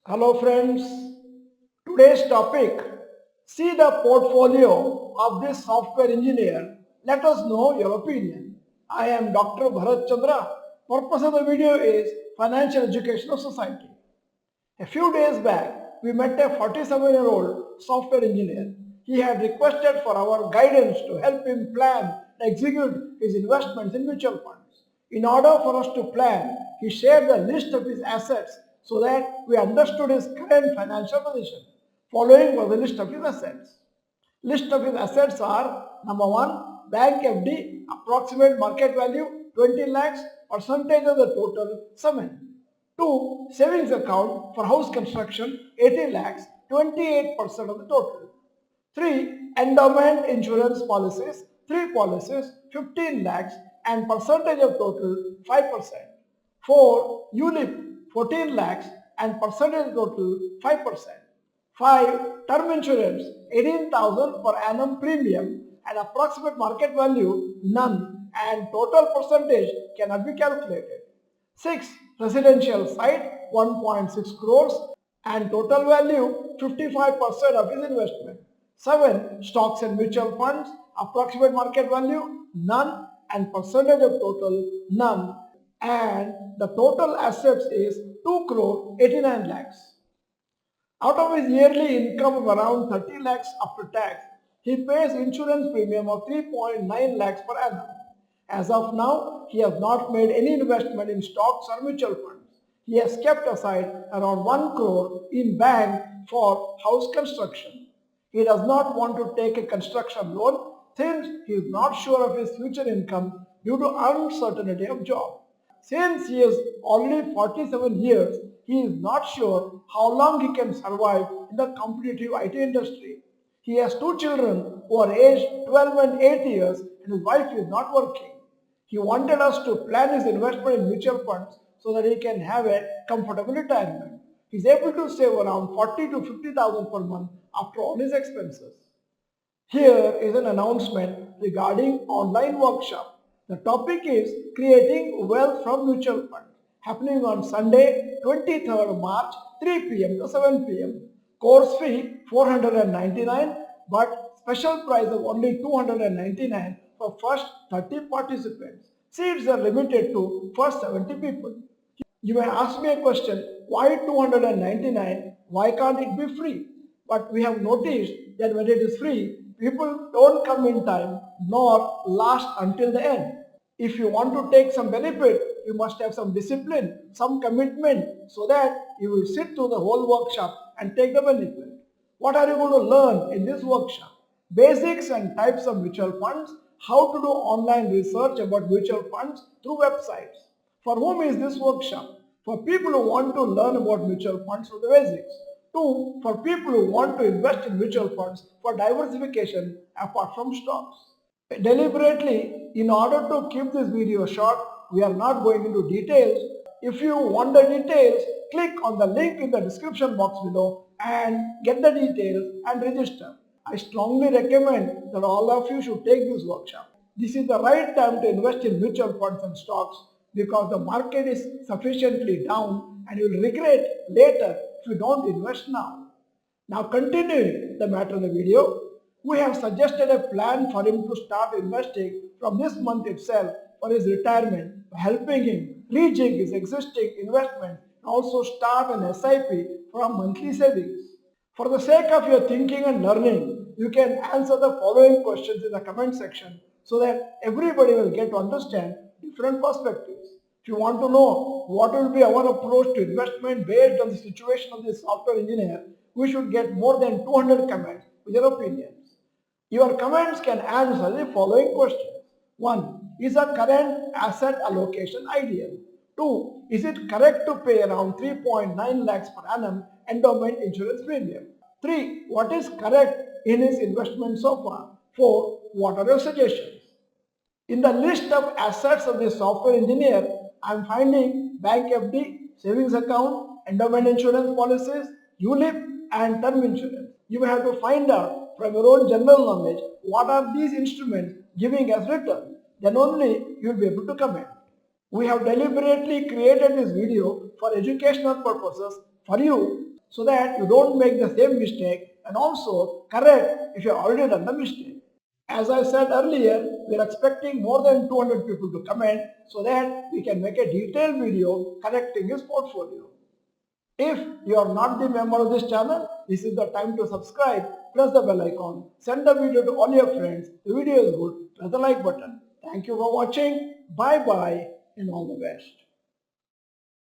Hello friends, today's topic, see the portfolio of this software engineer. Let us know your opinion. I am Dr. Bharath Chandra. Purpose of the video is financial education of society. A few days back, we met a 47-year-old software engineer. He had requested for our guidance to help him plan and execute his investments in mutual funds. In order for us to plan, he shared the list of his assets so that we understood his current financial position. Following was the list of his assets. List of his assets are: number 1, bank FD, approximate market value 20 lakhs, percentage of the total 7. 2, savings account for house construction 80 lakhs, 28% of the total. 3, endowment insurance policies, 3 policies 15 lakhs and percentage of total 5%. 4, ULIP 14 lakhs and percentage of total 5%. 5, term insurance 18,000 per annum premium and approximate market value none and total percentage cannot be calculated. 6, residential site 1.6 crores and total value 55% of his investment. 7, stocks and mutual funds, approximate market value none and percentage of total none, and the total assets is 2 crore 89 lakhs. Out of his yearly income of around 30 lakhs after tax, he pays insurance premium of 3.9 lakhs per annum. As of now, he has not made any investment in stocks or mutual funds. He has kept aside around 1 crore in bank for house construction. He does not want to take a construction loan since he is not sure of his future income due to uncertainty of job. Since he is already 47 years, he is not sure how long he can survive in the competitive IT industry. He has 2 children who are aged 12 and 8 years and his wife is not working. He wanted us to plan his investment in mutual funds so that he can have a comfortable retirement. He is able to save around 40 to 50,000 per month after all his expenses. Here is an announcement regarding online workshop. The topic is creating wealth from mutual funds, happening on Sunday 23rd March 3 p.m. to 7 p.m. Course fee 499 but special price of only 299 for first 30 participants. Seats are limited to first 70 people. You may ask me a question, why 299? Why can't it be free? But we have noticed that when it is free, people don't come in time nor last until the end. If you want to take some benefit, you must have some discipline, some commitment so that you will sit through the whole workshop and take the benefit. What are you going to learn in this workshop? Basics and types of mutual funds, how to do online research about mutual funds through websites. For whom is this workshop? For people who want to learn about mutual funds for the basics. 2, for people who want to invest in mutual funds for diversification apart from stocks. Deliberately, in order to keep this video short, we are not going into details. If you want the details, click on the link in the description box below and get the details and register. I strongly recommend that all of you should take this workshop. This is the right time to invest in mutual funds and stocks because the market is sufficiently down and you will regret later if you don't invest now. Now continuing the matter of the video, we have suggested a plan for him to start investing from this month itself for his retirement, helping him rejig his existing investment and also start an SIP from monthly savings. For the sake of your thinking and learning, you can answer the following questions in the comment section so that everybody will get to understand different perspectives. If you want to know what will be our approach to investment based on the situation of this software engineer, we should get more than 200 comments with your opinions. Your comments can answer the following questions. 1. Is the current asset allocation ideal? 2. Is it correct to pay around 3.9 lakhs per annum endowment insurance premium? 3. What is correct in his investment so far? 4. What are your suggestions? In the list of assets of the software engineer, I am finding bank FD, savings account, endowment insurance policies, ULIP and term insurance. You may have to find out from your own general knowledge what are these instruments giving as return. Then only you will be able to comment. We have deliberately created this video for educational purposes for you so that you don't make the same mistake and also correct if you have already done the mistake. As I said earlier, we are expecting more than 200 people to comment so that we can make a detailed video correcting his portfolio. If you are not the member of this channel, this is the time to subscribe, press the bell icon, send the video to all your friends. The video is good, press the like button. Thank you for watching. Bye bye and all the best.